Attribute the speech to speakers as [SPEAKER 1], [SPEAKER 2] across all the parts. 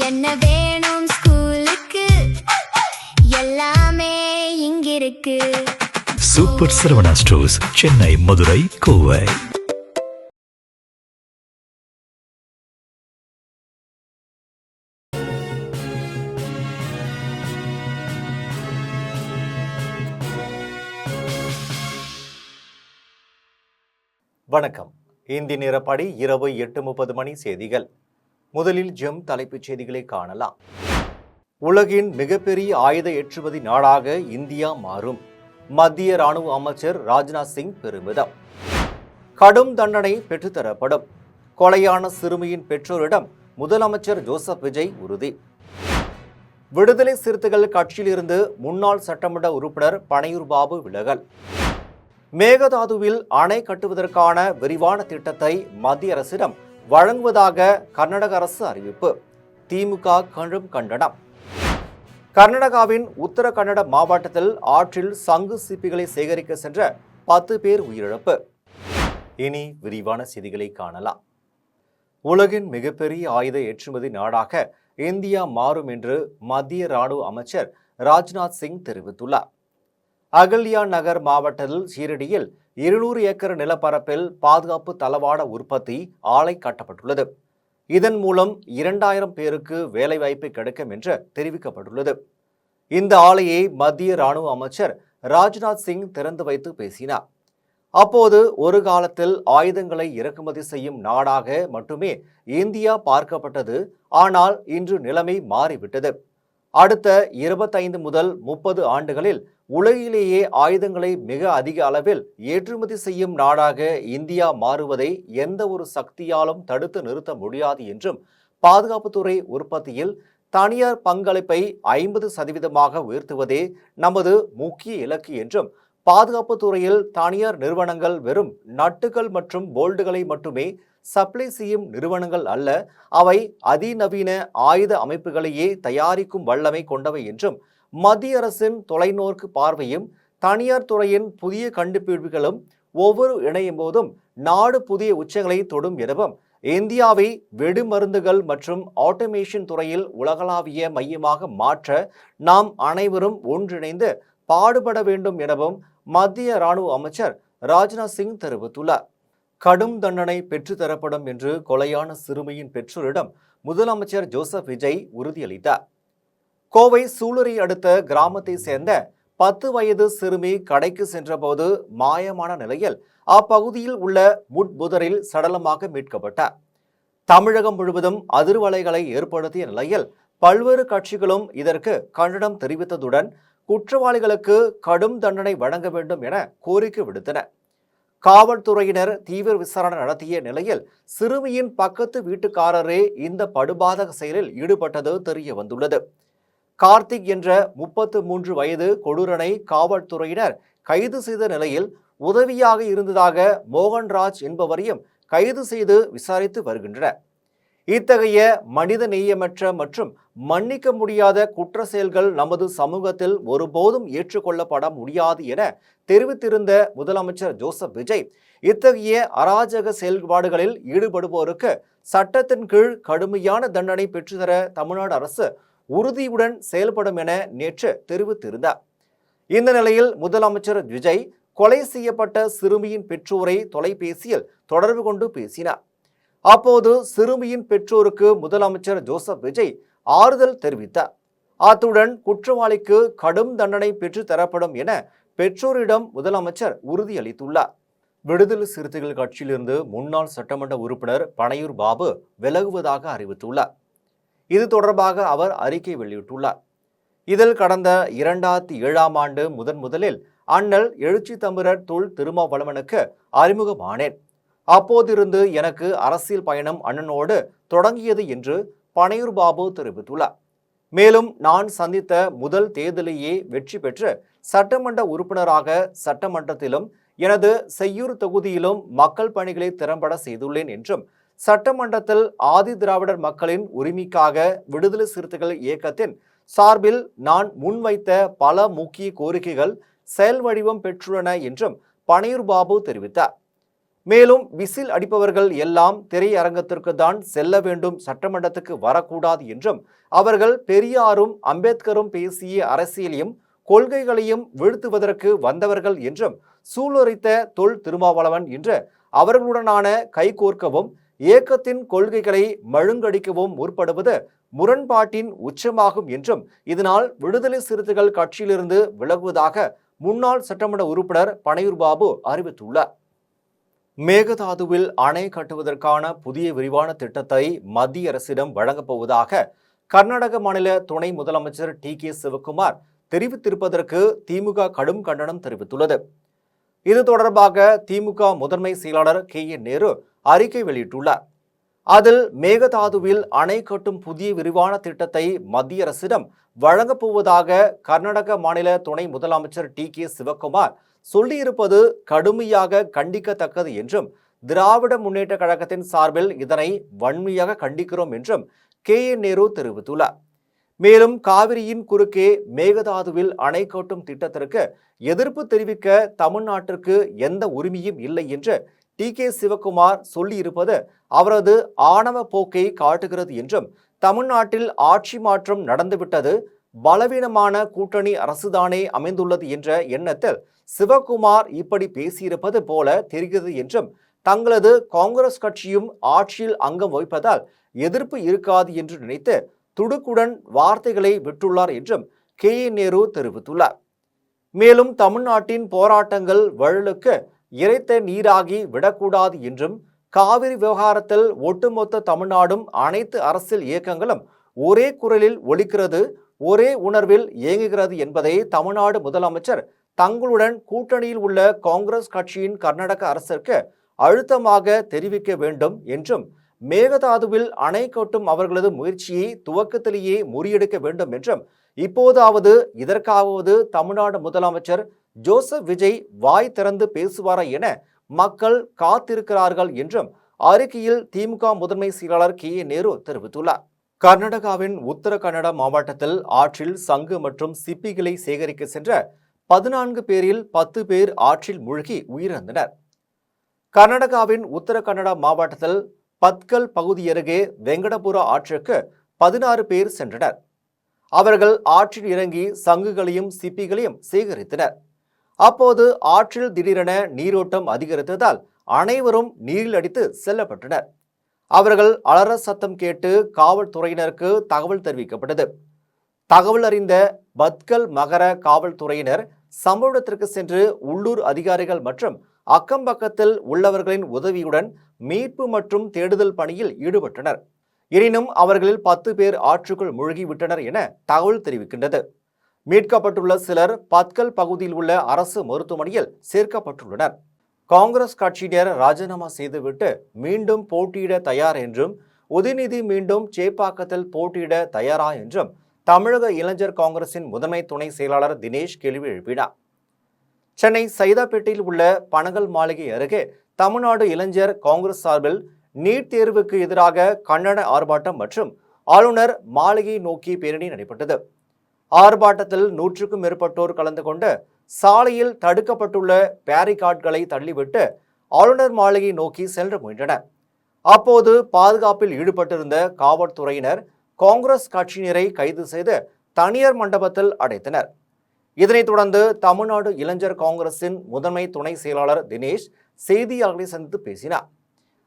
[SPEAKER 1] என்ன வேணும் ஸ்கூலுக்கு எல்லாமே இங்கிருக்கு.
[SPEAKER 2] Super Saravana stores, Chennai, Madurai, Kovai.
[SPEAKER 3] வணக்கம். இந்திய நேரப்படி இரவு 8:30 மணி செய்திகள். முதலில் ஜெம் தலைப்புச் செய்திகளை காணலாம். உலகின் மிகப்பெரிய ஆயுத ஏற்றுமதி நாடாக இந்தியா மாறும். மத்திய ராணுவ அமைச்சர் ராஜ்நாத் சிங் பெருமிதம். கடும் தண்டனை பெற்றுத்தரப்படும். கொலையான சிறுமியின் பெற்றோரிடம் முதலமைச்சர் ஜோசப் விஜய் உறுதி. விடுதலை சிறுத்தைகள் கட்சியிலிருந்து முன்னாள் சட்டமன்ற உறுப்பினர் பனையூர் பாபு விலகல். மேகதாதுவில் அணை கட்டுவதற்கான விரிவான திட்டத்தை மத்திய அரசிடம் வழங்குவதாக கர்நாடக அரசு அறிவிப்பு. திமுக கடும் கண்டனம். கர்நாடகாவின் உத்தர கன்னட மாவட்டத்தில் ஆற்றில் சங்கு சிப்பிகளை சேகரிக்க சென்ற 10 பேர் உயிரிழப்பு. இனி விரிவான செய்திகளை காணலாம். உலகின் மிகப்பெரிய ஆயுத ஏற்றுமதி நாடாக இந்தியா மாறும் என்று மத்திய ராணுவ அமைச்சர் ராஜ்நாத் சிங் தெரிவித்துள்ளார். அகல்யா நகர் மாவட்டத்தில் ஷீரடியில் 200 ஏக்கர் நிலப்பரப்பில் பாதுகாப்பு தளவாட உற்பத்தி ஆலை கட்டப்பட்டுள்ளது. இதன் மூலம் 2000 பேருக்கு வேலைவாய்ப்பு கிடைக்கும் என்று தெரிவிக்கப்பட்டுள்ளது. இந்த ஆலையை மத்திய ராணுவ அமைச்சர் ராஜ்நாத் சிங் திறந்து வைத்து பேசினார். அப்போது ஒரு காலத்தில் ஆயுதங்களை இறக்குமதி செய்யும் நாடாக மட்டுமே இந்தியா பார்க்கப்பட்டது. ஆனால் இன்று நிலைமை மாறிவிட்டது. அடுத்த 25 முதல் 30 ஆண்டுகளில் உலகிலேயே ஆயுதங்களை மிக அதிக அளவில் ஏற்றுமதி செய்யும் நாடாக இந்தியா மாறுவதை எந்த ஒரு சக்தியாலும் தடுத்து நிறுத்த முடியாது என்றும், பாதுகாப்புத்துறை உற்பத்தியில் தனியார் பங்களிப்பை 50% உயர்த்துவதே நமது முக்கிய இலக்கு என்றும், பாதுகாப்பு துறையில் தனியார் நிறுவனங்கள் வெறும் நட்டுகள் மற்றும் போல்டுகளை மட்டுமே சப்ளை செய்யும் நிறுவனங்கள் அல்ல, அவை அதிநவீன ஆயுத அமைப்புகளையே தயாரிக்கும் வல்லமை கொண்டவை என்றும், மத்திய அரசின் தொலைநோக்கு பார்வையும் தனியார் துறையின் புதிய கண்டுபிடிப்புகளும் ஒவ்வொரு இணையும் போதும் நாடு புதிய உச்சங்களை தொடும் எனவும், இந்தியாவை வெடிமருந்துகள் மற்றும் ஆட்டோமேஷன் துறையில் உலகளாவிய மையமாக மாற்ற நாம் அனைவரும் ஒன்றிணைந்து பாடுபட வேண்டும் எனவும் மத்திய ராணுவ அமைச்சர் ராஜ்நாத் சிங் தெரிவித்துள்ளார். கடும் தண்டனை பெற்றுத்தரப்படும் என்று கொலையான சிறுமியின் பெற்றோரிடம் முதலமைச்சர் ஜோசப் விஜய் உறுதியளித்தார். கோவை சூலூரை அடுத்த கிராமத்தை சேர்ந்த 10 வயது சிறுமி கடைக்கு சென்றபோது மாயமான நிலையில் அப்பகுதியில் உள்ள முட்புதரில் சடலமாக மீட்கப்பட்டார். தமிழகம் முழுவதும் அதிர்வலைகளை ஏற்படுத்திய நிலையில் பல்வேறு கட்சிகளும் இதற்கு கண்டனம் தெரிவித்ததுடன் குற்றவாளிகளுக்கு கடும் தண்டனை வழங்க வேண்டும் என கோரிக்கை விடுத்தன. காவல்துறையினர் தீவிர விசாரணை நடத்திய நிலையில் சிறுமியின் பக்கத்து வீட்டுக்காரரே இந்த படுபாதக செயலில் ஈடுபட்டது தெரிய வந்துள்ளது. கார்த்திக் என்ற 33 வயது கொடூரனை காவல்துறையினர் கைது செய்த நிலையில் உதவியாக இருந்ததாக மோகன்ராஜ் என்பவரையும் கைது செய்து விசாரித்து வருகின்றனர். இத்தகைய மனித நேயமற்ற மற்றும் மன்னிக்க முடியாத குற்ற செயல்கள் நமது சமூகத்தில் ஒருபோதும் ஏற்றுக்கொள்ளப்பட முடியாது என தெரிவித்திருந்த முதலமைச்சர் ஜோசப் விஜய், இத்தகைய அராஜக செயல்பாடுகளில் ஈடுபடுவோருக்கு சட்டத்தின் கீழ் கடுமையான தண்டனை பெற்றுத்தர தமிழ்நாடு அரசு உறுதியுடன் செயல்படும் என நேற்று தெரிவித்திருந்தார். இந்த நிலையில் முதலமைச்சர் விஜய் கொலை செய்யப்பட்ட சிறுமியின் பெற்றோரை தொலைபேசியில் தொடர்பு கொண்டு பேசினார். அப்போது சிறுமியின் பெற்றோருக்கு முதலமைச்சர் ஜோசப் விஜய் ஆறுதல் தெரிவித்தார். அத்துடன் குற்றவாளிக்கு கடும் தண்டனை பெற்று தரப்படும் என பெற்றோரிடம் முதலமைச்சர் உறுதியளித்துள்ளார். விடுதலை சிறுத்தைகள் கட்சியிலிருந்து முன்னாள் சட்டமன்ற உறுப்பினர் பனையூர் பாபு விலகுவதாக அறிவித்துள்ளார். இது தொடர்பாக அவர் அறிக்கை வெளியிட்டுள்ளார். இதில் கடந்த 2007ஆம் ஆண்டு முதலில் அண்ணல் எழுச்சி தமிழர் தொல் திருமாவளவனுக்கு அறிமுகமானேன். அப்போதிருந்து எனக்கு அரசியல் பயணம் அண்ணனோடு தொடங்கியது என்று பனையூர் பாபு தெரிவித்துள்ளார். மேலும் நான் சந்தித்த முதல் தேர்தலையே வெற்றி பெற்று சட்டமன்ற உறுப்பினராக சட்டமன்றத்திலும் எனது செய்யூர் தொகுதியிலும் மக்கள் பணிகளை திறம்பட செய்துள்ளேன் என்றும், சட்டமன்றத்தில் ஆதி திராவிடர் மக்களின் உரிமைக்காக விடுதலை சிறுத்தைகள் இயக்கத்தின் சார்பில் நான் முன்வைத்த பல முக்கிய கோரிக்கைகள் செயல் வடிவம் பெற்றுள்ளன என்றும் பனையூர் பாபு தெரிவித்தார். மேலும் விசில் அடிப்பவர்கள் எல்லாம் திரையரங்கத்திற்கு தான் செல்ல வேண்டும், சட்டமன்றத்துக்கு வரக்கூடாது என்றும், அவர்கள் பெரியாரும் அம்பேத்கரும் பேசிய அரசியலையும் கொள்கைகளையும் வீழ்த்துவதற்கு வந்தவர்கள் என்றும் சூளுரைத்த தொல் திருமாவளவன் என்று அவர்களுடனான கைகோர்க்கவும் இயக்கத்தின் கொள்கைகளை மழுங்கடிக்கவும் முற்படுவது முரண்பாட்டின் உச்சமாகும் என்றும், இதனால் விடுதலை சிறுத்தைகள் கட்சியிலிருந்து விலகுவதாக முன்னாள் சட்டமன்ற உறுப்பினர் பனையூர் பாபு அறிவித்துள்ளார். மேகதாதுவில் அணை கட்டுவதற்கான புதிய விரிவான திட்டத்தை மத்திய அரசிடம் வழங்கப் போவதாக கர்நாடக மாநில துணை முதலமைச்சர் டி.கே. சிவக்குமார் தெரிவித்திருப்பதற்கு திமுக கடும் கண்டனம் தெரிவித்துள்ளது. இது தொடர்பாக திமுக முதன்மை செயலாளர் கே.என். நேரு அறிக்கை வெளியிட்டுள்ளார். அதில் மேகதாதுவில் அணை கட்டும் புதிய விரிவான திட்டத்தை மத்திய அரசிடம் வழங்கப் போவதாக கர்நாடக மாநில துணை முதலமைச்சர் டி.கே. சிவக்குமார் சொல்லியிருப்பது கடுமையாக கண்டிக்கத்தக்கது என்றும், திராவிட முன்னேற்ற கழகத்தின் சார்பில் இதனை வன்மையாக கண்டிக்கிறோம் என்றும் கே.என். நேரு தெரிவித்துள்ளார். மேலும் காவிரியின் குறுக்கே மேகதாதுவில் அணை கட்டும் திட்டத்திற்கு எதிர்ப்பு தெரிவிக்க தமிழ்நாட்டிற்கு எந்த உரிமையும் இல்லை என்று டி.கே. சிவக்குமார் சொல்லியிருப்பது அவரது ஆணவ போக்கை காட்டுகிறது என்றும், தமிழ்நாட்டில் ஆட்சி மாற்றம் நடந்துவிட்டது, பலவீனமான கூட்டணி அரசுதானே அமைந்துள்ளது என்ற எண்ணத்தில் சிவக்குமார் இப்படி பேசியிருப்பது போல தெரிகிறது என்றும், தங்களது காங்கிரஸ் கட்சியும் ஆட்சியில் அங்கம் வகிப்பதால் எதிர்ப்பு இருக்காது என்று நினைத்து துடுக்குடன் வார்த்தைகளை விட்டுள்ளார் என்றும் கே.என். நேரு தெரிவித்துள்ளார். மேலும் தமிழ்நாட்டின் போராட்டங்கள் வழலுக்கு இறைத்த நீராகி விடக்கூடாது என்றும், காவிரி விவகாரத்தில் ஒட்டுமொத்த தமிழ்நாடும் அனைத்து அரசியல் இயக்கங்களும் ஒரே குரலில் ஒலிக்கிறது, ஒரே உணர்வில் இயங்குகிறது என்பதை தமிழ்நாடு முதலமைச்சர் தங்களுடன் கூட்டணியில் உள்ள காங்கிரஸ் கட்சியின் கர்நாடக அரசிற்கு அழுத்தமாக தெரிவிக்க வேண்டும் என்றும், மேகதாதுவில் அணை கட்டும் அவர்களது முயற்சியை துவக்கத்திலேயே முறியடிக்க வேண்டும் என்றும், இப்போதாவது இதற்காவது தமிழ்நாடு முதலமைச்சர் ஜோசப் விஜய் வாய் திறந்து பேசுவாரா என மக்கள் காத்திருக்கிறார்கள் என்றும் அறிக்கையில் திமுக முதன்மை செயலாளர் கே.என். நேரு தெரிவித்துள்ளார். கர்நாடகாவின் உத்தர கன்னட மாவட்டத்தில் ஆற்றில் சங்கு மற்றும் சிப்பிகளை சேகரிக்க சென்ற 14 பேரில் 10 பேர் ஆற்றில் மூழ்கி உயிரிழந்தனர். கர்நாடகாவின் உத்தர கன்னட மாவட்டத்தில் பத்கல் பகுதி அருகே வெங்கடபுர ஆற்றுக்கு 16 பேர் சென்றனர். அவர்கள் ஆற்றில் இறங்கி சங்குகளையும் சிப்பிகளையும் சேகரித்தனர். அப்போது ஆற்றில் திடீரென நீரோட்டம் அதிகரித்ததால் அனைவரும் நீரில் அடித்து செல்லப்பட்டனர். அவர்கள் அலற சத்தம் கேட்டு காவல்துறையினருக்கு தகவல் தெரிவிக்கப்பட்டது. தகவல் அறிந்த பத்கல் மகர காவல்துறையினர் சம்பவ இடத்திற்கு சென்று உள்ளூர் அதிகாரிகள் மற்றும் அக்கம் பக்கத்தில் உள்ளவர்களின் உதவியுடன் மீட்பு மற்றும் தேடுதல் பணியில் ஈடுபட்டனர். எனினும் அவர்களில் 10 பேர் ஆற்றுக்குள் மூழ்கிவிட்டனர் என தகவல் தெரிவிக்கின்றது. மீட்கப்பட்டுள்ள சிலர் பத்கல் பகுதியில் உள்ள அரசு மருத்துவமனையில் சேர்க்கப்பட்டுள்ளனர். காங்கிரஸ் கட்சியினர் ராஜினாமா செய்துவிட்டு மீண்டும் போட்டியிட தயார் என்றும், உதயநிதி மீண்டும் சேப்பாக்கத்தில் போட்டியிட தயாரா என்றும் தமிழக இளைஞர் காங்கிரசின் முதன்மை துணை செயலாளர் தினேஷ் கேள்வி எழுப்பினார். சென்னை சைதாப்பேட்டையில் உள்ள பனகல் மாளிகை அருகே தமிழ்நாடு இளைஞர் காங்கிரஸ் சார்பில் நீட் தேர்வுக்கு எதிராக கண்டன ஆர்ப்பாட்டம் மற்றும் ஆளுநர் மாளிகை நோக்கி பேரணி நடைபெற்றது. ஆர்ப்பாட்டத்தில் 100க்கும் மேற்பட்டோர் கலந்து கொண்டு சாலையில் தடுக்கப்பட்டுள்ள பேரிகார்ட்களை தள்ளிவிட்டு ஆளுநர் மாளிகை நோக்கி செல்ல முயன்றனர். அப்போது பாதுகாப்பில் ஈடுபட்டிருந்த காவல்துறையினர் காங்கிரஸ் கட்சியினரை கைது செய்து தனியார் மண்டபத்தில் அடைத்தனர். இதனைத் தொடர்ந்து தமிழ்நாடு இளைஞர் காங்கிரசின் முதன்மை துணை செயலாளர் தினேஷ் செய்தியாளர்களை சந்தித்து பேசினார்.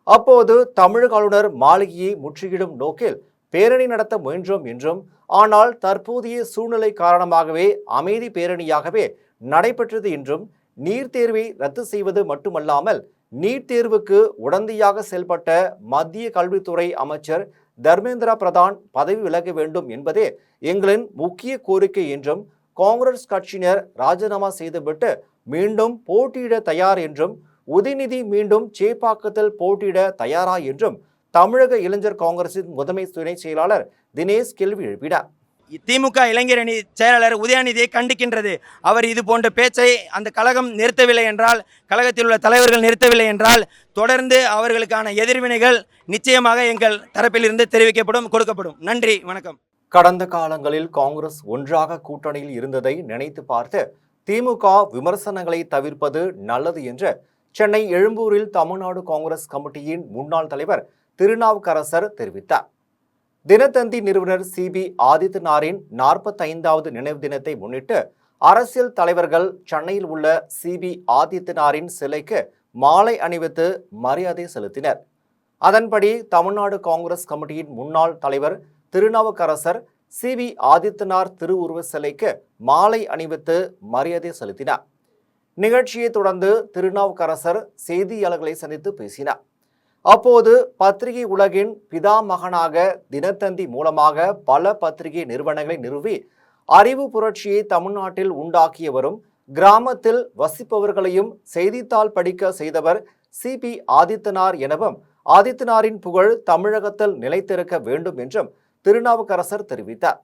[SPEAKER 3] அப்போது தமிழக ஆளுநர் மாளிகையை முற்றுகையிடும் நோக்கில் பேரணி நடத்த முயன்றோம் என்றும், ஆனால் தற்போதைய சூழ்நிலை காரணமாகவே அமைதி பேரணியாகவே நடைபெற்றது என்றும், நீட் தேர்வை ரத்து செய்வது மட்டுமல்லாமல் நீட் தேர்வுக்கு உடந்தையாக செயல்பட்ட மத்திய கல்வித்துறை அமைச்சர் தர்மேந்திர பிரதான் பதவி விலக வேண்டும் என்பதே எங்களின் முக்கிய கோரிக்கை என்றும், காங்கிரஸ் கட்சியினர் ராஜினாமா செய்துவிட்டு மீண்டும் போட்டியிட தயார் என்றும், உதயநிதி மீண்டும் சேப்பாக்கத்தில் போட்டியிட தயாரா என்றும் தமிழக இளைஞர் காங்கிரசின் முதன்மை துணை செயலாளர் தினேஷ் கேள்வி எழுப்பினார்.
[SPEAKER 4] திமுக இளைஞர் அணி செயலாளர் உதயநிதியை கண்டிக்கின்றது. அவர் இது போன்ற பேச்சை அந்த கழகம் நிறுத்தவில்லை என்றால், கழகத்தில் உள்ள தலைவர்கள் நிறுத்தவில்லை என்றால், தொடர்ந்து அவர்களுக்கான எதிர்வினைகள் நிச்சயமாக எங்கள் தரப்பிலிருந்து தெரிவிக்கப்படும், கொடுக்கப்படும். நன்றி, வணக்கம்.
[SPEAKER 3] கடந்த காலங்களில் காங்கிரஸ் ஒன்றாக கூட்டணியில் இருந்ததை நினைத்து பார்த்து திமுக விமர்சனங்களை தவிர்ப்பது நல்லது என்று சென்னை எழும்பூரில் தமிழ்நாடு காங்கிரஸ் கமிட்டியின் முன்னாள் தலைவர் திருநாவுக்கரசர் தெரிவித்தார். தினத்தந்தி நிறுவனர் சிபி ஆதித்தனாரின் 45வது நினைவு தினத்தை முன்னிட்டு அரசியல் தலைவர்கள் சென்னையில் உள்ள சிபி ஆதித்தனாரின் சிலைக்கு மாலை அணிவித்து மரியாதை செலுத்தினர். அதன்படி தமிழ்நாடு காங்கிரஸ் கமிட்டியின் முன்னாள் தலைவர் திருநாவுக்கரசர் சிபி ஆதித்தனார் திருவுருவ சிலைக்கு மாலை அணிவித்து மரியாதை செலுத்தினார். நிகழ்ச்சியை தொடர்ந்து திருநாவுக்கரசர் செய்தியாளர்களை சந்தித்து பேசினார். அப்போது பத்திரிகை உலகின் பிதாமகனாக தினத்தந்தி மூலமாக பல பத்திரிகை நிறுவனங்களை நிறுவி அறிவு புரட்சியை தமிழ்நாட்டில் உண்டாக்கியவரும் கிராமத்தில் வசிப்பவர்களையும் செய்தித்தாள் படிக்க செய்தவர் சிபி ஆதித்தனார் எனவும் ஆதித்தனாரின் புகழ் தமிழகத்தில் நிலைத்திருக்க வேண்டும் என்றும் திருநாவுக்கரசர் தெரிவித்தார்.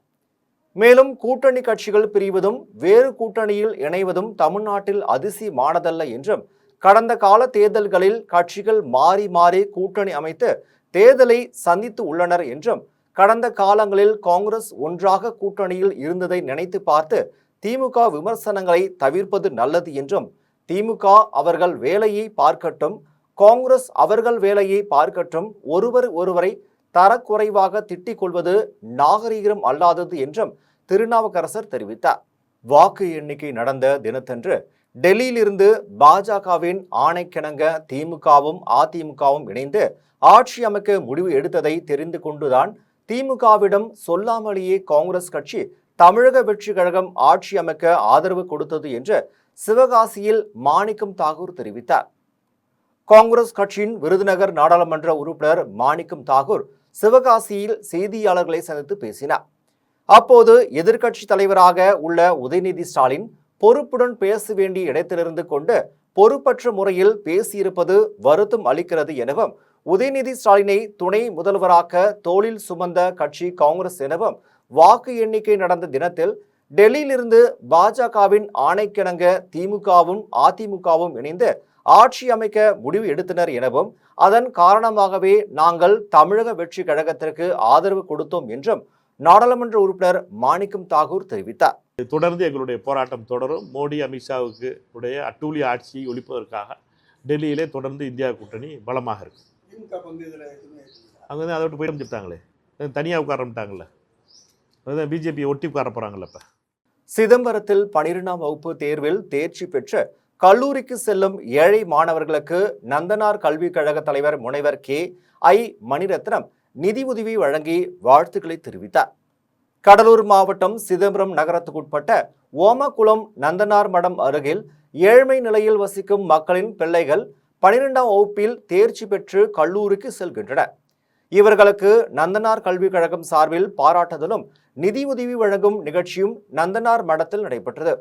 [SPEAKER 3] மேலும் கூட்டணி கட்சிகள் பிரிவதும் வேறு கூட்டணியில் இணைவதும் தமிழ்நாட்டில் அதிசயமானதல்ல என்றும் கடந்த கால தேர்தல்களில் கட்சிகள் மாறி மாறி கூட்டணி அமைத்து தேர்தலை சந்தித்து உள்ளனர் என்றும் கடந்த காலங்களில் காங்கிரஸ் ஒன்றாக கூட்டணியில் இருந்ததை நினைத்து பார்த்து திமுக விமர்சனங்களை தவிர்ப்பது நல்லது என்றும் திமுக அவர்கள் வேலையை பார்க்கட்டும், காங்கிரஸ் அவர்கள் வேலையை பார்க்கட்டும், ஒருவரை தரக்குறைவாக திட்டிக் கொள்வது நாகரீகம் அல்லாதது என்றும் திருநாவுக்கரசர் தெரிவித்தார். வாக்கு எண்ணிக்கை நடந்த தினத்தன்று டெல்லியிலிருந்து பாஜகவின் ஆணைக்கிணங்க திமுகவும் அதிமுகவும் இணைந்து ஆட்சி அமைக்க முடிவு எடுத்ததை தெரிந்து கொண்டுதான் திமுகவிடம் சொல்லாமலேயே காங்கிரஸ் கட்சி தமிழக வெற்றி கழகம் ஆட்சி அமைக்க ஆதரவு கொடுத்தது என்று சிவகாசியில் மாணிக்கம் தாகூர் தெரிவித்தார். காங்கிரஸ் கட்சியின் விருதுநகர் நாடாளுமன்ற உறுப்பினர் மாணிக்கம் தாகூர் சிவகாசியில் செய்தியாளர்களை சந்தித்து பேசினார். அப்போது எதிர்க்கட்சி தலைவராக உள்ள உதயநிதி ஸ்டாலின் பொறுப்புடன் பேச வேண்டிய இடத்திலிருந்து கொண்டு பொறுப்பற்ற முறையில் பேசியிருப்பது வருத்தம் அளிக்கிறது எனவும் உதயநிதி ஸ்டாலினை துணை முதல்வராக்க தோளில் சுமந்த கட்சி காங்கிரஸ் எனவும் வாக்கு எண்ணிக்கை நடந்த தினத்தில் டெல்லியிலிருந்து பாஜகவின் ஆணைக்கிணங்க திமுகவும் அதிமுகவும் இணைந்து ஆட்சி அமைக்க முடிவு எடுத்தனர் எனவும் அதன் காரணமாகவே நாங்கள் தமிழக வெற்றி கழகத்திற்கு ஆதரவு கொடுத்தோம் என்றும் நாடாளுமன்ற உறுப்பினர் மாணிக்கம் தாகூர் தெரிவித்தார்.
[SPEAKER 5] தொடர்ந்து எங்களுடைய போராட்டம் தொடரும். மோடி அமித்ஷாவுக்கு உடைய அட்டூழிய ஆட்சியை ஒழிப்பதற்காக டெல்லியிலே தொடர்ந்து இந்தியா கூட்டணி பலமாக இருக்கு. அவங்க வந்து அதை விட்டு போயிட்டு வந்துட்டாங்களே, தனியாக உட்காரட்டாங்கல்ல, அதுதான் பிஜேபி ஒட்டி உட்கார போறாங்கல்ல. இப்ப
[SPEAKER 3] சிதம்பரத்தில் 12ஆம் வகுப்பு தேர்வில் தேர்ச்சி பெற்று கல்லூரிக்கு செல்லும் ஏழை மாணவர்களுக்கு நந்தனார் கல்விக் கழக தலைவர் முனைவர் கே.ஐ. மணிரத்னம் நிதி உதவி வழங்கி வாழ்த்துக்களை தெரிவித்தார். கடலூர் மாவட்டம் சிதம்பரம் நகரத்துக்குட்பட்ட ஓமக்குளம் நந்தனார் மடம் அருகில் ஏழ்மை நிலையில் வசிக்கும் மக்களின் பிள்ளைகள் 12ஆம் வகுப்பில் தேர்ச்சி பெற்று கல்லூரிக்கு செல்கின்றனர். இவர்களுக்கு நந்தனார் கல்விக் கழகம் சார்பில் பாராட்டுதலும் நிதி உதவி வழங்கும் நிகழ்ச்சியும் நந்தனார் மடத்தில் நடைபெற்றது.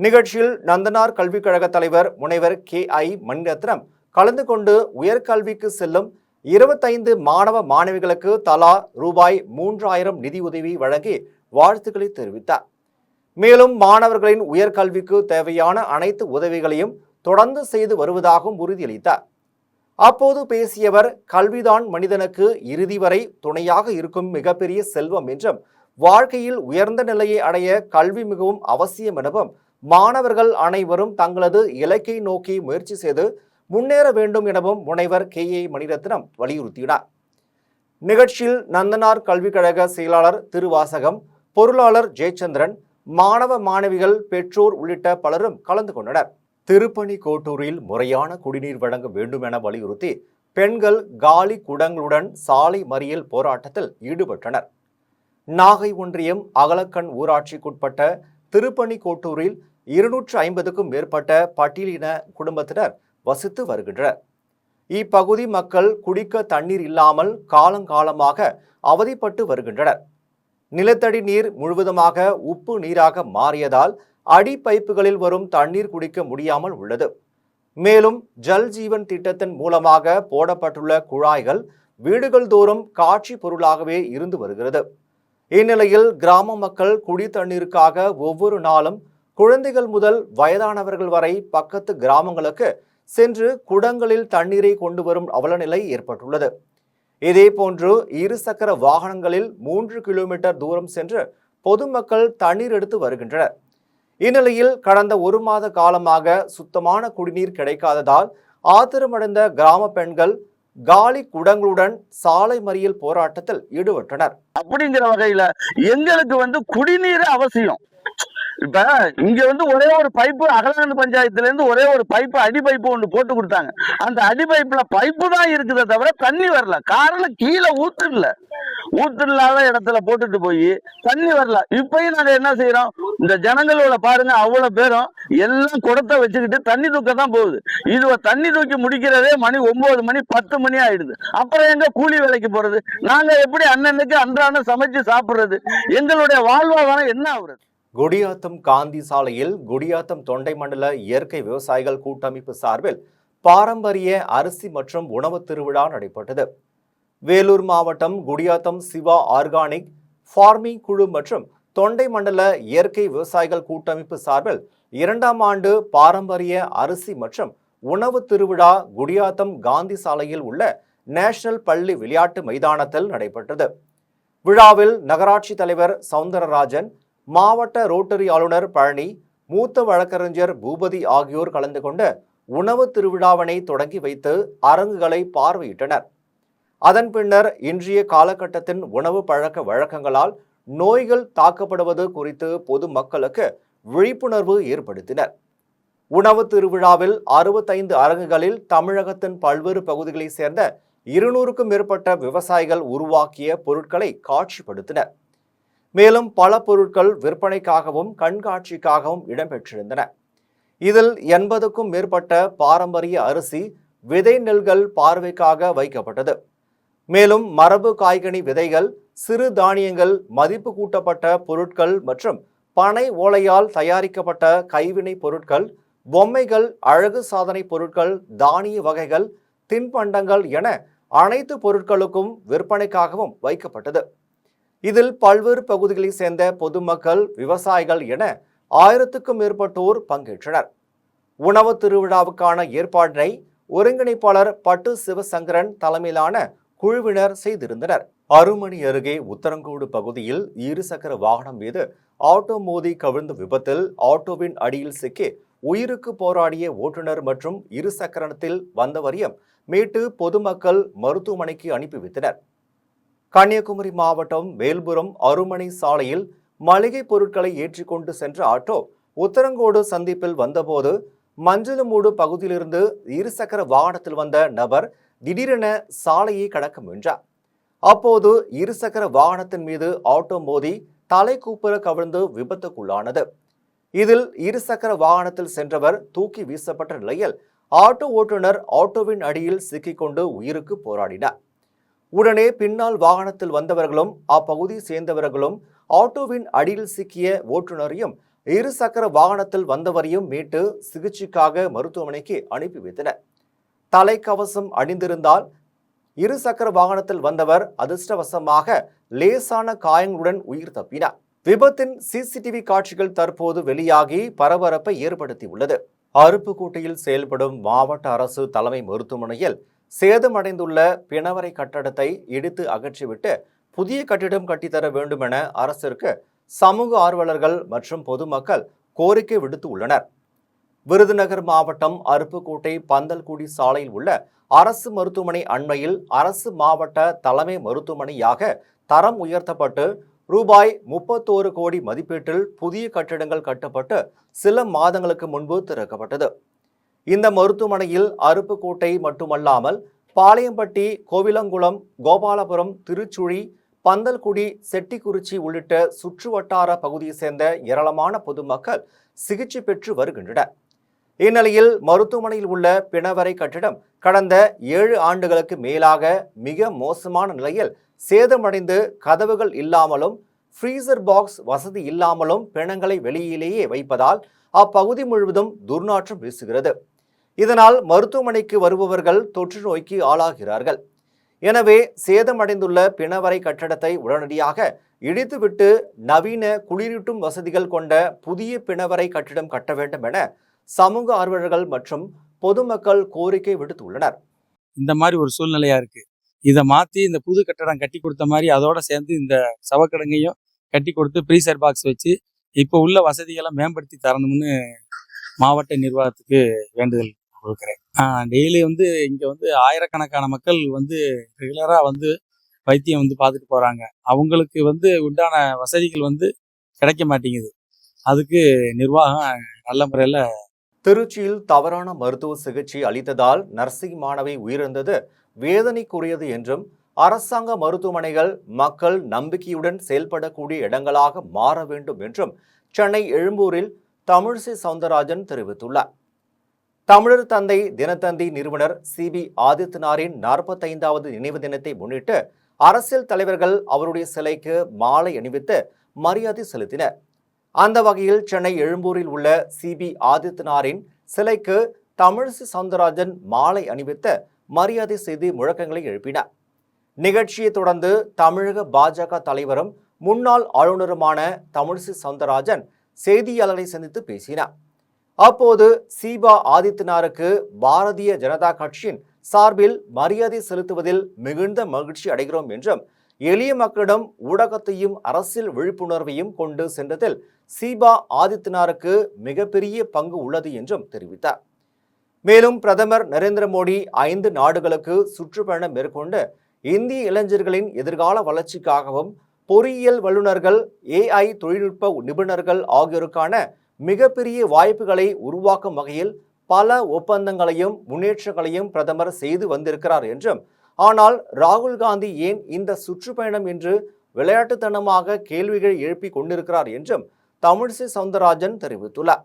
[SPEAKER 3] நிகழ்ச்சியில் நந்தனார் கல்விக் கழக தலைவர் முனைவர் கே.ஐ. மணிரத்னம் கலந்து கொண்டு உயர்கல்விக்கு செல்லும் 25 மாணவ மாணவிகளுக்கு தலா ரூபாய் 3000 நிதி உதவி வழங்கி வாழ்த்துக்களை தெரிவித்தார். மேலும் மாணவர்களின் உயர்கல்விக்கு தேவையான அனைத்து உதவிகளையும் தொடர்ந்து செய்து வருவதாகவும் உறுதியளித்தார். அப்போது பேசியவர், கல்விதான் மனிதனுக்கு இறுதி வரை துணையாக இருக்கும் மிகப்பெரிய செல்வம் என்றும் வாழ்க்கையில் உயர்ந்த நிலையை அடைய கல்வி மிகவும் அவசியம் எனவும் மாணவர்கள் அனைவரும் தங்களது இலக்கை நோக்கி முயற்சி செய்து முன்னேற வேண்டும் எனவும் முனைவர் கே.ஐ. மணிரத்னம் வலியுறுத்தினார். நிகழ்ச்சியில் நந்தனார் கல்விக் கழக செயலாளர் திருவாசகம், பொருளாளர் ஜெயச்சந்திரன், மாணவ மாணவிகள், பெற்றோர் உள்ளிட்ட பலரும் கலந்து கொண்டனர். திருப்பணி கோட்டூரில் முறையான குடிநீர் வழங்க வேண்டும் என வலியுறுத்தி பெண்கள் காலி குடங்களுடன் சாலை மறியல் போராட்டத்தில் ஈடுபட்டனர். நாகை ஒன்றியம் அகலக்கண் ஊராட்சிக்குட்பட்ட திருப்பணி கோட்டூரில் 250க்கும் மேற்பட்ட பட்டியலின குடும்பத்தினர் வசித்து வருகின்றனர். இப்பகுதி மக்கள் குடிக்க தண்ணீர் இல்லாமல் காலங்காலமாக அவதிப்பட்டு வருகின்றனர். நிலத்தடி நீர் முழுவதுமாக உப்பு நீராக மாறியதால் அடி பைப்புகளில் வரும் தண்ணீர் குடிக்க முடியாமல் உள்ளது. மேலும் ஜல் ஜீவன் திட்டத்தின் மூலமாக போடப்பட்டுள்ள குழாய்கள் வீடுகள் தோறும் காட்சி பொருளாகவே இருந்து வருகிறது. இந்நிலையில் கிராம மக்கள் குடி தண்ணீருக்காக ஒவ்வொரு நாளும் குழந்தைகள் முதல் வயதானவர்கள் வரை பக்கத்து கிராமங்களுக்கு சென்று குடங்களில் தண்ணீரை கொண்டு வரும் அவலநிலை ஏற்பட்டுள்ளது. இதேபோன்று இருசக்கர வாகனங்களில் 3 கிலோமீட்டர் தூரம் சென்று பொதுமக்கள் தண்ணீர் எடுத்து வருகின்றனர். இந்நிலையில் கடந்த 1 மாத காலமாக சுத்தமான குடிநீர் கிடைக்காததால் ஆத்திரமடைந்த கிராம பெண்கள் காலி குடங்களுடன் சாலை மறியல் போராட்டத்தில் ஈடுபட்டனர்.
[SPEAKER 6] அப்படிங்கிற வகையில எங்களுக்கு குடிநீர் அவசியம். இப்ப இங்க ஒரே ஒரு பைப்பு அகலகண்டு பஞ்சாயத்துல இருந்து ஒரே ஒரு பைப்பு அடி பைப்பு ஒன்று போட்டு கொடுத்தாங்க. அந்த அடி பைப்புல பைப்பு தான் இருக்குதே தவிர தண்ணி வரல. காரணம் கீழே ஊத்து இல்லாத இடத்துல போட்டுட்டு போய் தண்ணி வரல. இப்பயும் நாங்க என்ன செய்யறோம், இந்த ஜனங்களோட பாருங்க, அவ்வளவு பேரும் எல்லாம் குடத்தை வச்சுக்கிட்டு தண்ணி தூக்க தான் போகுது. இது தண்ணி தூக்கி முடிக்கிறதே மணி 9 மணி 10 மணி ஆயிடுது. அப்புறம் எங்க கூலி வேலைக்கு போறது? நாங்க எப்படி அண்ணனுக்கு அன்றாட சமைச்சு சாப்பிடுறது? எங்களுடைய வாழ்வாதாரம் என்ன ஆகுறது?
[SPEAKER 3] குடியாத்தம் காந்தி சாலையில் குடியாத்தம் தொண்டை மண்டல இயற்கை விவசாயிகள் கூட்டமைப்பு சார்பில் பாரம்பரிய அரிசி மற்றும் உணவு திருவிழா நடைபெற்றது. வேலூர் மாவட்டம் குடியாத்தம் சிவா ஆர்கானிக் ஃபார்மிங் குழு மற்றும் தொண்டை மண்டல இயற்கை விவசாயிகள் கூட்டமைப்பு சார்பில் 2ஆம் ஆண்டு பாரம்பரிய அரிசி மற்றும் உணவு திருவிழா குடியாத்தம் காந்தி சாலையில் உள்ள நேஷனல் பள்ளி விளையாட்டு மைதானத்தில் நடைபெற்றது. விழாவில் நகராட்சி தலைவர் சவுந்தரராஜன், மாவட்ட ரோட்டரி ஆளுநர் பழனி, மூத்த வழக்கறிஞர் பூபதி ஆகியோர் கலந்து கொண்டு உணவு திருவிழாவினை தொடங்கி வைத்து அரங்குகளை பார்வையிட்டனர். அதன் பின்னர் இன்றைய காலகட்டத்தின் உணவு பழக்க வழக்கங்களால் நோய்கள் தாக்கப்படுவது குறித்து பொதுமக்களுக்கு விழிப்புணர்வு ஏற்படுத்தினர். உணவு திருவிழாவில் 65 அரங்குகளில் தமிழகத்தின் பல்வேறு பகுதிகளைச் சேர்ந்த 200க்கும் மேற்பட்ட விவசாயிகள் உருவாக்கிய பொருட்களை காட்சிப்படுத்தினர். மேலும் பல பொருட்கள் விற்பனைக்காகவும் கண்காட்சிக்காகவும் இடம்பெற்றிருந்தன. இதில் 80க்கும் மேற்பட்ட பாரம்பரிய அரிசி விதை நெல்கள் பார்வைக்காக வைக்கப்பட்டது. மேலும் மரபு காய்கனி விதைகள், சிறு தானியங்கள், மதிப்பு கூட்டப்பட்ட பொருட்கள் மற்றும் பனை ஓலையால் தயாரிக்கப்பட்ட கைவினை பொருட்கள், பொம்மைகள், அழகு சாதனை பொருட்கள், தானிய வகைகள், தின்பண்டங்கள் என அனைத்து பொருட்களுக்கும் விற்பனைக்காகவும் வைக்கப்பட்டது. இதில் பல்வேறு பகுதிகளைச் சேர்ந்த பொதுமக்கள், விவசாயிகள் என 1000க்கும் மேற்பட்டோர் பங்கேற்றனர். உணவு திருவிழாவுக்கான ஏற்பாட்டினை ஒருங்கிணைப்பாளர் பட்டு சிவசங்கரன் தலைமையிலான குழுவினர் செய்திருந்தனர். அருமணி அருகே உத்தரங்கோடு பகுதியில் இருசக்கர வாகனம் மீது ஆட்டோ மோதி கவிழ்ந்த விபத்தில் ஆட்டோவின் அடியில் சிக்கி உயிருக்கு போராடிய ஓட்டுநர் மற்றும் இருசக்கரத்தில் வந்தவரையும் மீட்டு பொதுமக்கள் மருத்துவமனைக்கு அனுப்பி வைத்தனர். கன்னியாகுமரி மாவட்டம் வேல்புரம் அருமணி சாலையில் மளிகை பொருட்களை ஏற்றிக்கொண்டு சென்ற ஆட்டோ உத்தரங்கோடு சந்திப்பில் வந்தபோது மஞ்சளமூடு பகுதியிலிருந்து இருசக்கர வாகனத்தில் வந்த நபர் திடீரென சாலையை கடக்க முயன்றார். அப்போது இருசக்கர வாகனத்தின் மீது ஆட்டோ மோதி தலை கூப்புற கவிழ்ந்து விபத்துக்குள்ளானது. இதில் இருசக்கர வாகனத்தில் சென்றவர் தூக்கி வீசப்பட்ட நிலையில் ஆட்டோ ஓட்டுநர் ஆட்டோவின் அடியில் சிக்கிக்கொண்டு உயிருக்கு போராடினார். உடனே பின்னால் வாகனத்தில் வந்தவர்களும் அப்பகுதியை சேர்ந்தவர்களும் ஆட்டோவின் அடியில் சிக்கிய ஓட்டுநரையும் இருசக்கர வாகனத்தில் வந்தவரையும் மீட்டு சிகிச்சைக்காக மருத்துவமனைக்கு அனுப்பி வைத்தனர். தலைக்கவசம் அணிந்திருந்தால் இருசக்கர வாகனத்தில் வந்தவர் அதிர்ஷ்டவசமாக லேசான காயங்களுடன் உயிர் தப்பினார். விபத்தின் சிசிடிவி காட்சிகள் தற்போது வெளியாகி பரபரப்பை ஏற்படுத்தியுள்ளது. அருப்புக்கோட்டையில் செயல்படும் மாவட்ட அரசு தலைமை மருத்துவமனையில் சேதமடைந்துள்ள பிணவரை கட்டடத்தை இடித்து அகற்றிவிட்டு புதிய கட்டிடம் கட்டித்தர வேண்டும் என அரசிற்கு சமூக ஆர்வலர்கள் மற்றும் பொதுமக்கள் கோரிக்கை விடுத்து உள்ளனர். விருதுநகர் மாவட்டம் அருப்புக்கோட்டை பந்தல்குடி சாலையில் உள்ள அரசு மருத்துவமனை அண்மையில் அரசு மாவட்ட தலைமை மருத்துவமனையாக தரம் உயர்த்தப்பட்டு ரூபாய் 31 கோடி மதிப்பீட்டில் புதிய கட்டிடங்கள் கட்டப்பட்டு சில மாதங்களுக்கு முன்பு திறக்கப்பட்டது. இந்த மருத்துவமனையில் அருப்புக்கோட்டை மட்டுமல்லாமல் பாளையம்பட்டி, கோவிலங்குளம், கோபாலபுரம், திருச்சுழி, பந்தல்குடி, செட்டிக்குறிச்சி உள்ளிட்ட சுற்றுவட்டார பகுதியை சேர்ந்த ஏராளமான பொதுமக்கள் சிகிச்சை பெற்று வருகின்றனர். இந்நிலையில் மருத்துவமனையில் உள்ள பிணவரை கட்டிடம் கடந்த 7 ஆண்டுகளுக்கு மேலாக மிக மோசமான நிலையில் சேதமடைந்து கதவுகள் இல்லாமலும் ஃப்ரீசர் பாக்ஸ் வசதி இல்லாமலும் பிணங்களை வெளியிலேயே வைப்பதால் அப்பகுதி முழுவதும் துர்நாற்றம் வீசுகிறது. இதனால் மருத்துவமனைக்கு வருபவர்கள் தொற்று நோய்க்கு ஆளாகிறார்கள். எனவே சேதமடைந்துள்ள பிணவரை கட்டடத்தை உடனடியாக இடித்துவிட்டு நவீன குளிரூட்டும் வசதிகள் கொண்ட புதிய பிணவரை கட்டிடம் கட்ட வேண்டும் என சமூக ஆர்வலர்கள் மற்றும் பொதுமக்கள் கோரிக்கை விடுத்துள்ளனர்.
[SPEAKER 7] இந்த மாதிரி ஒரு சூழ்நிலையா இருக்கு. இதை மாற்றி இந்த புது கட்டடம் கட்டி கொடுத்த மாதிரி அதோட சேர்ந்து இந்த சவக்கிடங்கையும் கட்டி கொடுத்து ஃப்ரீசர் பாக்ஸ் வச்சு இப்போ உள்ள வசதிகளை மேம்படுத்தி தரணும்னு மாவட்ட நிர்வாகத்துக்கு வேண்டுதல் கொடுக்குறேன். டெய்லி வந்து இங்கே வந்து ஆயிரக்கணக்கான மக்கள் வந்து ரெகுலராக வந்து வைத்தியம் வந்து பார்த்துட்டு போகிறாங்க. அவங்களுக்கு வந்து உண்டான வசதிகள் வந்து கிடைக்க மாட்டேங்குது. அதுக்கு நிர்வாகம் நல்ல முறையில்.
[SPEAKER 3] திருச்சியில் தவறான மருத்துவ சிகிச்சை அளித்ததால் நர்சிங் மாணவி உயிரிழந்தது வேதனைக்குரியது என்றும் அரசாங்க மருத்துவமனைகள் மக்கள் நம்பிக்கையுடன் செயல்படக்கூடிய இடங்களாக மாற வேண்டும் என்றும் சென்னை எழும்பூரில் தமிழிசை சவுந்தரராஜன் தெரிவித்துள்ளார். தமிழர் தந்தை தினத்தந்தி நிறுவனர் சிபி ஆதித்தனாரின் 45வது நினைவு தினத்தை முன்னிட்டு அரசியல் தலைவர்கள் அவருடைய சிலைக்கு மாலை அணிவித்து மரியாதை செலுத்தினர். அந்த வகையில் சென்னை எழும்பூரில் உள்ள சிபி ஆதித்தனாரின் சிலைக்கு தமிழிசை சவுந்தரராஜன் மாலை அணிவித்து மரியாதை செய்து முழக்கங்களை எழுப்பினார். நிகழ்ச்சியை தொடர்ந்து தமிழக பாஜக தலைவரும் முன்னாள் ஆளுநருமான தமிழிசை சவுந்தரராஜன் செய்தியாளர்களை சந்தித்து பேசினார். அப்போது சிபா ஆதித்தனாருக்கு பாரதிய ஜனதா கட்சியின் சார்பில் மரியாதை செலுத்துவதில் மிகுந்த மகிழ்ச்சி அடைகிறோம் என்றும் எளிய மக்களிடம் ஊடகத்தையும் அரசியல் விழிப்புணர்வையும் கொண்டு சென்றதில் சிபா ஆதித்தனாருக்கு மிகப்பெரிய பங்கு உள்ளது என்றும் தெரிவித்தார். மேலும் பிரதமர் நரேந்திர மோடி 5 நாடுகளுக்கு சுற்றுப்பயணம் மேற்கொண்டு இந்திய இளைஞர்களின் எதிர்கால வளர்ச்சிக்காகவும் பொறியியல் வல்லுநர்கள், AI தொழில்நுட்ப நிபுணர்கள் ஆகியோருக்கான மிகப்பெரிய வாய்ப்புகளை உருவாக்கும் வகையில் பல ஒப்பந்தங்களையும் முன்னேற்றங்களையும் பிரதமர் செய்து வந்திருக்கிறார் என்றும், ஆனால் ராகுல் காந்தி ஏன் இந்த சுற்றுப்பயணம் என்று விளையாட்டுத்தனமாக கேள்விகள் எழுப்பி கொண்டிருக்கிறார் என்றும் தமிழிசை சவுந்தரராஜன் தெரிவித்துள்ளார்.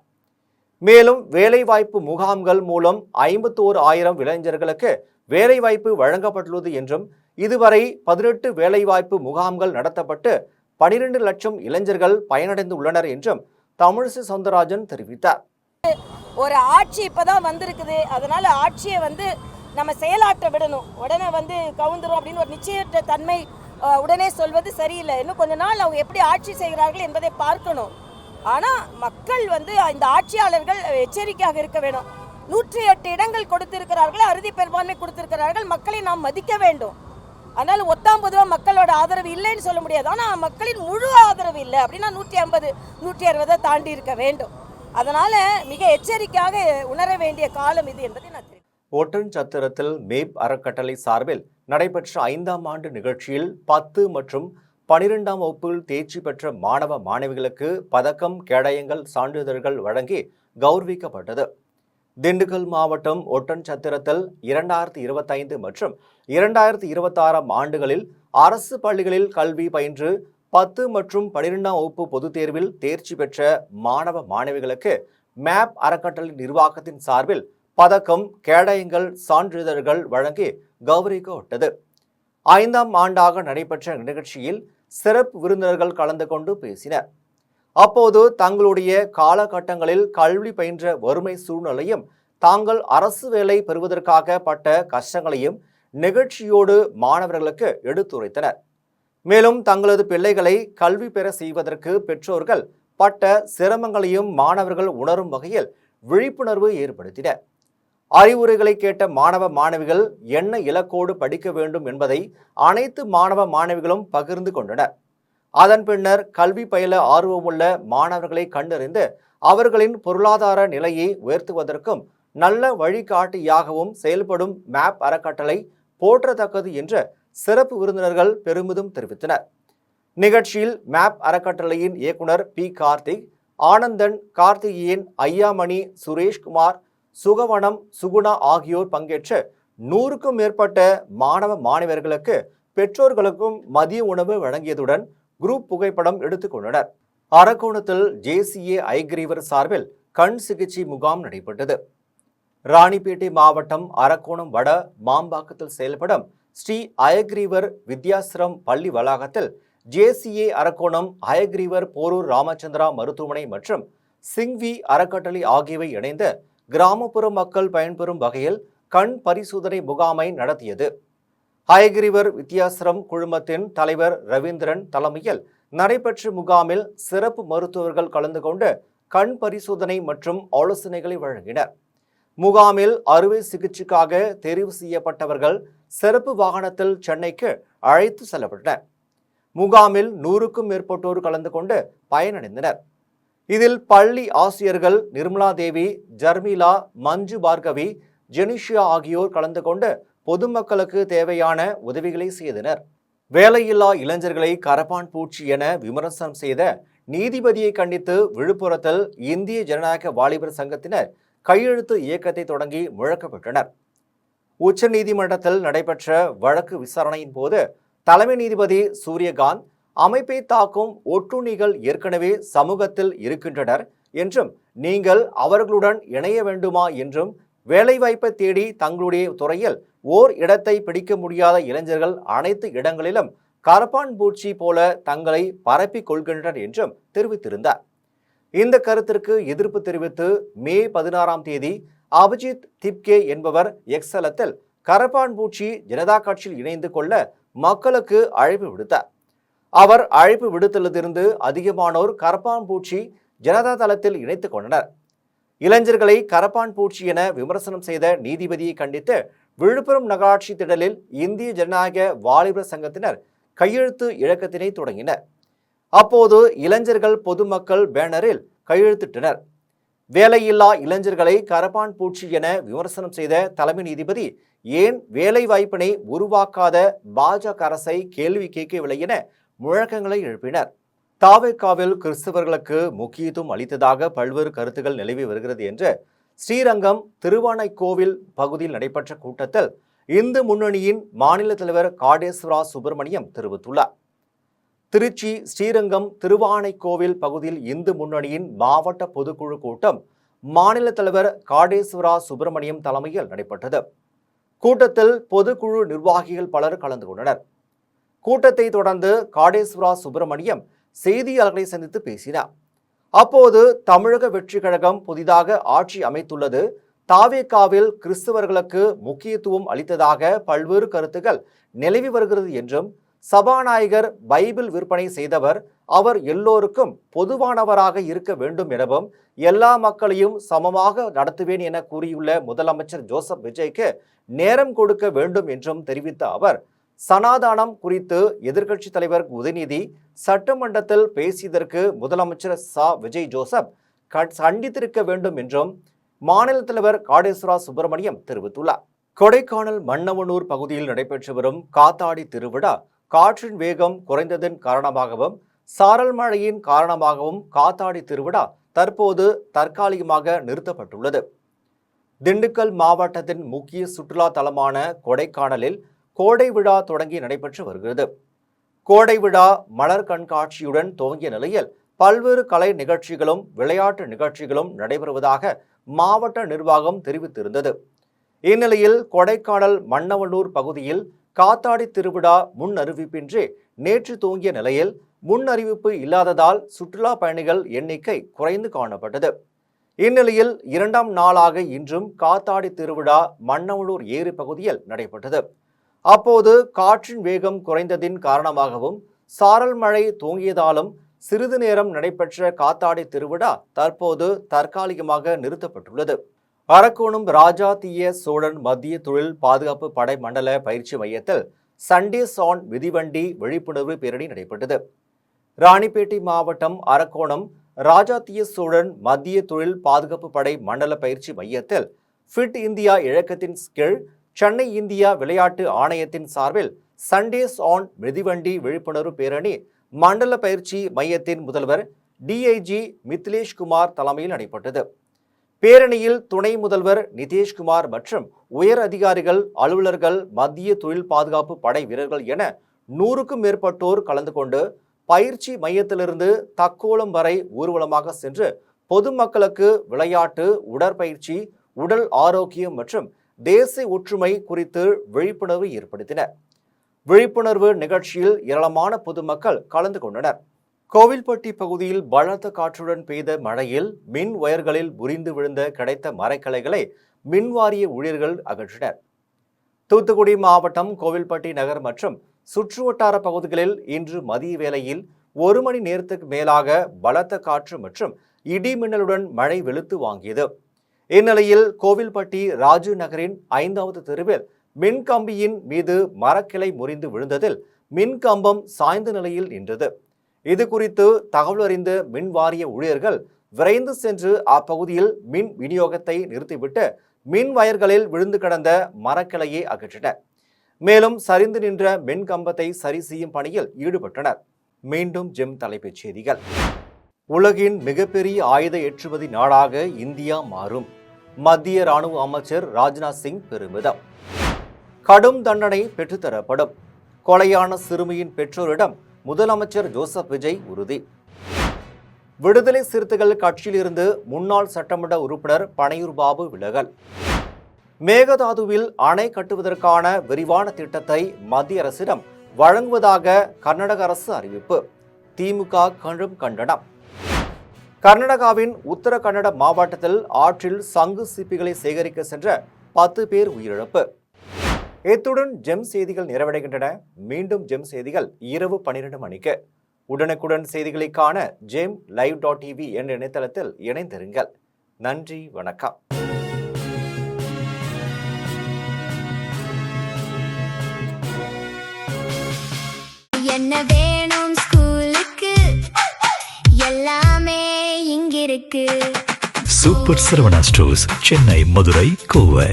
[SPEAKER 3] மேலும் வேலைவாய்ப்பு முகாம்கள் மூலம் 51,000 இளைஞர்களுக்கு வேலைவாய்ப்பு வழங்கப்பட்டுள்ளது என்றும், இதுவரை 18 வேலைவாய்ப்பு முகாம்கள் நடத்தப்பட்டு 12 லட்சம் இளைஞர்கள் பயனடைந்து உள்ளனர் என்றும் தமிழிசை சவுந்தரராஜன் தெரிவித்தார்.
[SPEAKER 8] ஒரு ஆட்சி இப்பதான் வந்திருக்குது, அதனால ஆட்சியை வந்து நம்ம செயலாற்ற விடணும். உடனே வந்து கவுந்துரும் அப்படின்னு ஒரு நிச்சயற்ற தன்மை உடனே சொல்வது சரியில்லை. இன்னும் கொஞ்ச நாள் அவங்க எப்படி ஆட்சி செய்கிறார்கள் என்பதை பார்க்கணும். ஆனால் மக்கள் வந்து இந்த ஆட்சியாளர்கள் எச்சரிக்கையாக இருக்க வேணும். 108 இடங்கள் கொடுத்திருக்கிறார்கள், அறுதி பெரும்பான்மை கொடுத்திருக்கிறார்கள். மக்களை நாம் மதிக்க வேண்டும். அதனால பொதுவாக மக்களோட ஆதரவு இல்லைன்னு சொல்ல முடியாது. ஆனால் மக்களின் முழு ஆதரவு இல்லை அப்படின்னா 150, 160 தாண்டி இருக்க வேண்டும். அதனால மிக எச்சரிக்கையாக உணர வேண்டிய காலம் இது என்பதை நான் தெரிவிக்கிறேன்.
[SPEAKER 3] ஒட்டன்சத்திரத்தில் மேப் அறக்கட்டளை சார்பில் நடைபெற்ற 5ஆம் ஆண்டு நிகழ்ச்சியில் 10 மற்றும் 12ஆம் வகுப்பில் தேர்ச்சி பெற்ற மாணவ மாணவிகளுக்கு பதக்கம், கேடயங்கள், சான்றிதழ்கள் வழங்கி கௌரவிக்கப்பட்டது. திண்டுக்கல் மாவட்டம் ஒட்டன்சத்திரத்தில் 2025 மற்றும் 2026ஆம் ஆண்டுகளில் அரசு பள்ளிகளில் கல்வி பயின்று 10 மற்றும் 12ஆம் வகுப்பு பொதுத் தேர்வில் தேர்ச்சி பெற்ற மாணவ மாணவிகளுக்கு மேப் அறக்கட்டளை நிர்வாகத்தின் சார்பில் பதக்கம், கேடயங்கள், சான்றிதழ்கள் வழங்கி கௌரவிக்கப்பட்டது. 5ஆம் ஆண்டாக நடைபெற்ற நிகழ்ச்சியில் சிறப்பு விருந்தினர்கள் கலந்து கொண்டு பேசினர். அப்போது தங்களுடைய காலகட்டங்களில் கல்வி பயின்ற வறுமை சூழ்நிலையும், தாங்கள் அரசு வேலை பெறுவதற்காக பட்ட கஷ்டங்களையும் நிகழ்ச்சியோடு மாணவர்களுக்கு எடுத்துரைத்தனர். மேலும் தங்களது பிள்ளைகளை கல்வி பெற செய்வதற்கு பெற்றோர்கள் பட்ட சிரமங்களையும் மாணவர்கள் உணரும் வகையில் விழிப்புணர்வு ஏற்படுத்தினர். அறிவுரைகளை கேட்ட மாணவ மாணவிகள் என்ன இலக்கோடு படிக்க வேண்டும் என்பதை அனைத்து மாணவ மாணவிகளும் பகிர்ந்து கொண்டனர். அதன் பின்னர் கல்வி பயில ஆர்வமுள்ள மாணவர்களை கண்டறிந்து அவர்களின் பொருளாதார நிலையை உயர்த்துவதற்கும் நல்ல வழிகாட்டியாகவும் செயல்படும் மேப் அறக்கட்டளை போற்றத்தக்கது என்று சிறப்பு விருந்தினர்கள் பெருமிதம் தெரிவித்தனர். நிகழ்ச்சியில் மேப் அறக்கட்டளையின் இயக்குனர் பி. கார்த்திக், ஆனந்தன், கார்த்திகேயன், ஐயாமணி, சுரேஷ்குமார், சுகவனம், சுகுணா ஆகியோர் பங்கேற்று 100க்கும் மேற்பட்ட மாணவ மாணவர்களுக்கு பெற்றோர்களுக்கும் மதிய உணவு வழங்கியதுடன் குரூப் புகைப்படம் எடுத்துக்கொண்டனர். அரக்கோணத்தில் JCA ஐகிரீவர் சார்பில் கண் சிகிச்சை முகாம் நடைபெற்றது. ராணிப்பேட்டை மாவட்டம் அரக்கோணம் வட மாம்பாக்கத்தில் செயல்படும் ஸ்ரீ அயக்ரீவர் வித்யாசிரம் பள்ளி வளாகத்தில் JCA அரக்கோணம், அயக்ரீவர் போரூர் ராமச்சந்திரா மருத்துவமனை மற்றும் சிங்வி அறக்கட்டளை ஆகியவை இணைந்து கிராமப்புற மக்கள் பயன்பெறும் வகையில் கண் பரிசோதனை முகாமை நடத்தியது. ஹயகிரிவர் வித்யாசிரம் குழுமத்தின் தலைவர் ரவீந்திரன் தலைமையில் நடைபெற்ற முகாமில் சிறப்பு மருத்துவர்கள் கலந்து கொண்டு கண் பரிசோதனை மற்றும் ஆலோசனைகளை வழங்கினர். முகாமில் அறுவை சிகிச்சைக்காக தெரிவு செய்யப்பட்டவர்கள் சிறப்பு வாகனத்தில் சென்னைக்கு அழைத்து செல்லப்பட்டனர். முகாமில் 100க்கும் மேற்பட்டோர் கலந்து கொண்டு பயனடைந்தனர். இதில் பள்ளி ஆசிரியர்கள் நிர்மலா தேவி, ஜர்மிளா, மஞ்சு பார்கவி, ஜெனிஷியா ஆகியோர் கலந்து கொண்டு பொதுமக்களுக்கு தேவையான உதவிகளை செய்தனர். வேலையில்லா இளைஞர்களை கரப்பான் பூச்சி என விமர்சனம் செய்த நீதிபதியை கண்டித்து விழுப்புரத்தில் இந்திய ஜனநாயக வாலிபர் சங்கத்தினர் கையெழுத்து இயக்கத்தை தொடங்கி முழக்கப்பட்டனர். உச்ச நீதிமன்றத்தில் நடைபெற்ற வழக்கு விசாரணையின் போது தலைமை நீதிபதி சூரியகாந்த் அமைப்பை தாக்கும் ஒட்டுண்ணிகள் ஏற்கனவே சமூகத்தில் இருக்கின்றனர் என்றும் நீங்கள் அவர்களுடன் இணைய வேண்டுமா என்றும் வேலைவாய்ப்பை தேடி தங்களுடைய துறையில் ஓர் இடத்தை பிடிக்க முடியாத இளைஞர்கள் அனைத்து இடங்களிலும் கரப்பான் பூச்சி போல தங்களை பரப்பிக் கொள்கின்றனர் என்றும் தெரிவித்திருந்தார். இந்த கருத்திற்கு எதிர்ப்பு தெரிவித்து மே 16ஆம் தேதி அபிஜித் திப்கே என்பவர் எக்ஸலத்தில் கரப்பான் பூச்சி ஜனதா கட்சியில் இணைந்து கொள்ள மக்களுக்கு அழைப்பு விடுத்தார். அவர் அழைப்பு விடுத்துள்ளதிலிருந்து அதிகமானோர் கரப்பான் பூச்சி ஜனதா தளத்தில் இணைத்துக் கொண்டனர். இளைஞர்களை கரப்பான் பூச்சி என விமர்சனம் செய்த நீதிபதியை கண்டித்து விழுப்புரம் நகராட்சி திடலில் இந்திய ஜனநாயக வாலிபர் சங்கத்தினர் கையெழுத்து இயக்கத்தினை தொடங்கினர். அப்போது இளைஞர்கள் பொதுமக்கள் பேனரில் கையெழுத்திட்டனர். வேலையில்லா இளைஞர்களை கரப்பான் பூச்சி என விமர்சனம் செய்த தலைமை நீதிபதி ஏன் வேலை வாய்ப்பினை உருவாக்காத பாஜக அரசை கேள்வி கேட்கவில்லை என முழக்கங்களை எழுப்பினர். தாவேகாவில் கிறிஸ்தவர்களுக்கு முக்கியத்துவம் அளித்ததாக பல்வேறு கருத்துக்கள் நிலவி வருகிறது என்று ஸ்ரீரங்கம் திருவானைக்கோவில் பகுதியில் நடைபெற்ற கூட்டத்தில் இந்து முன்னணியின் மாநில தலைவர் காடேஸ்வரா சுப்பிரமணியம் தெரிவித்துள்ளார். திருச்சி ஸ்ரீரங்கம் திருவானைக்கோவில் பகுதியில் இந்து முன்னணியின் மாவட்ட பொதுக்குழு கூட்டம் மாநில தலைவர் காடேஸ்வரா சுப்பிரமணியம் தலைமையில் நடைபெற்றது. கூட்டத்தில் பொதுக்குழு நிர்வாகிகள் பலர் கலந்து கொண்டனர். கூட்டத்தை தொடர்ந்து காடேஸ்வரா சுப்பிரமணியம் செய்தியாளர்களை சந்தித்து பேசினார். அப்போது தமிழக வெற்றி கழகம் புதிதாக ஆட்சி அமைத்துள்ளது, தாவேகாவில் கிறிஸ்தவர்களுக்கு முக்கியத்துவம் அளித்ததாக பல்வேறு கருத்துக்கள் நிலவி வருகிறது என்றும் சபாநாயகர் பைபிள் விற்பனை செய்தவர், அவர் எல்லோருக்கும் பொதுவானவராக இருக்க வேண்டும் எனவும் எல்லா மக்களையும் சமமாக நடத்துவேன் என கூறியுள்ள முதலமைச்சர் ஜோசப் விஜய்க்கு நேரம் கொடுக்க வேண்டும் என்றும் தெரிவித்த அவர், சனாதானம் குறித்து எதிர்க்கட்சி தலைவர் உதயநிதி சட்டமன்றத்தில் பேசியதற்கு முதலமைச்சர் விஜய் ஜோசப் கண்டித்திருக்க வேண்டும் என்றும் மாநில தலைவர் காடேஸ்வரா சுப்பிரமணியம் தெரிவித்துள்ளார். கொடைக்கானல் மன்னவனூர் பகுதியில் நடைபெற்று வரும் காத்தாடி திருவிழா காற்றின் வேகம் குறைந்ததன் காரணமாகவும் சாரல் மழையின் காரணமாகவும் காத்தாடி திருவிழா தற்போது தற்காலிகமாக நிறுத்தப்பட்டுள்ளது. திண்டுக்கல் மாவட்டத்தின் முக்கிய சுற்றுலா தலமான கொடைக்கானலில் கோடை விழா தொடங்கி நடைபெற்று வருகிறது. கோடை விழா மலர் கண்காட்சியுடன் துவங்கிய நிலையில் பல்வேறு கலை நிகழ்ச்சிகளும் விளையாட்டு நிகழ்ச்சிகளும் நடைபெறுவதாக மாவட்ட நிர்வாகம் தெரிவித்திருந்தது. இந்நிலையில் கொடைக்கானல் மன்னவனூர் பகுதியில் காத்தாடி திருவிழா முன் அறிவிப்பின்றி நேற்று துவங்கிய நிலையில் முன் அறிவிப்பு இல்லாததால் சுற்றுலா பயணிகள் எண்ணிக்கை குறைந்து காணப்பட்டது. இந்நிலையில் 2ஆம் நாளாக இன்றும் காத்தாடி திருவிழா மன்னவனூர் ஏரி பகுதியில் நடைபெற்றது. அப்போது காற்றின் வேகம் குறைந்ததின் காரணமாகவும் சாரல் மழை தூங்கியதாலும் சிறிது நேரம் நடைபெற்ற காத்தாடி திருவிழா தற்போது தற்காலிகமாக நிறுத்தப்பட்டுள்ளது. அரக்கோணம் ராஜா தீய சோழன் மத்திய தொழில் பாதுகாப்பு படை மண்டல பயிற்சி மையத்தில் சண்டே சான் மிதிவண்டி விழிப்புணர்வு பேரணி நடைபெற்றது. ராணிப்பேட்டை மாவட்டம் அரக்கோணம் ராஜா தீய சோழன் மத்திய தொழில் பாதுகாப்பு படை மண்டல பயிற்சி மையத்தில் ஃபிட் இந்தியா இயக்கத்தின் கீழ் சென்னை இந்தியா விளையாட்டு ஆணையத்தின் சார்பில் சண்டேஸ் ஆன் மிதிவண்டி விழிப்புணர்வு பேரணி மண்டல பயிற்சி மையத்தின் முதல்வர் டிஐஜி மித்லேஷ்குமார் தலைமையில் நடைபெற்றது. பேரணியில் துணை முதல்வர் நிதேஷ்குமார் மற்றும் உயர் அதிகாரிகள், அலுவலர்கள், மத்திய தொழில் பாதுகாப்பு படை வீரர்கள் என 100க்கும் மேற்பட்டோர் கலந்து கொண்டு பயிற்சி மையத்திலிருந்து தக்கோலம் வரை ஊர்வலமாக சென்று பொதுமக்களுக்கு விளையாட்டு, உடற்பயிற்சி, உடல் ஆரோக்கியம் மற்றும் தேசிய ஒற்றுமை குறித்து விழிப்புணர்வு ஏற்படுத்தினர். விழிப்புணர்வு நிகழ்ச்சியில் ஏராளமான பொதுமக்கள் கலந்து கொண்டனர். கோவில்பட்டி பகுதியில் பலத்த காற்றுடன் பெய்த மழையில் மின் வயர்களில் முறிந்து விழுந்த கிடைத்த மரக்கிளைகளை மின்வாரிய ஊழியர்கள் அகற்றினர். தூத்துக்குடி மாவட்டம் கோவில்பட்டி நகர் மற்றும் சுற்றுவட்டார பகுதிகளில் இன்று மதிய வேளையில் 1 மணி நேரத்துக்கு மேலாக பலத்த காற்று மற்றும் இடி மின்னலுடன் மழை வெளுத்து வாங்கியது. இந்நிலையில் கோவில்பட்டி ராஜு நகரின் 5வது தெருவில் மின்கம்பியின் மீது மரக்கிளை முறிந்து விழுந்ததில் மின்கம்பம் சாய்ந்த நிலையில் நின்றது. இது குறித்து தகவல் அறிந்த மின் வாரிய ஊழியர்கள் விரைந்து சென்று அப்பகுதியில் மின் விநியோகத்தை நிறுத்திவிட்டு மின் வயர்களில் விழுந்து கிடந்த மரக்கிளையை அகற்றினர். மேலும் சரிந்து நின்ற மின் கம்பத்தை சரி செய்யும் பணியில் ஈடுபட்டனர். மீண்டும் ஜெம் தலைப்புச் செய்திகள். உலகின் மிகப்பெரிய ஆயுத ஏற்றுமதி நாடாக இந்தியா மாறும். மத்திய ராணுவ அமைச்சர் ராஜ்நாத் சிங் பெருமிதம். கடும் தண்டனை பெற்றுத்தரப்படும். கொலையான சிறுமியின் பெற்றோரிடம் முதலமைச்சர் ஜோசப் விஜய் உறுதி. விடுதலை சிறுத்தைகள் கட்சியிலிருந்து முன்னாள் சட்டமன்ற உறுப்பினர் பனையூர் பாபு விலகல். மேகதாதுவில் அணை கட்டுவதற்கான விரிவான திட்டத்தை மத்திய அரசிடம் வழங்குவதாக கர்நாடக அரசு அறிவிப்பு. திமுக கடும் கண்டனம். கர்நாடகாவின் உத்தர கன்னட மாவட்டத்தில் ஆற்றில் சங்கு சிப்பிகளை சேகரிக்க சென்ற 10 பேர் உயிரிழப்பு. இத்துடன் ஜெம் செய்திகள் நிறைவடைகின்றன. மீண்டும் ஜெம் செய்திகள் இரவு 12 மணிக்கு. உடனுக்குடன் செய்திகளை காண ஜெம் live.tv என்ற இணையதளத்தில் இணைந்திருங்கள். நன்றி, வணக்கம்.
[SPEAKER 1] என்ன வேணும் ஸ்கூலுக்கு, எல்லாமே இங்கிருக்கு.
[SPEAKER 2] Super Saravana stores, Chennai, Madurai, Kovai.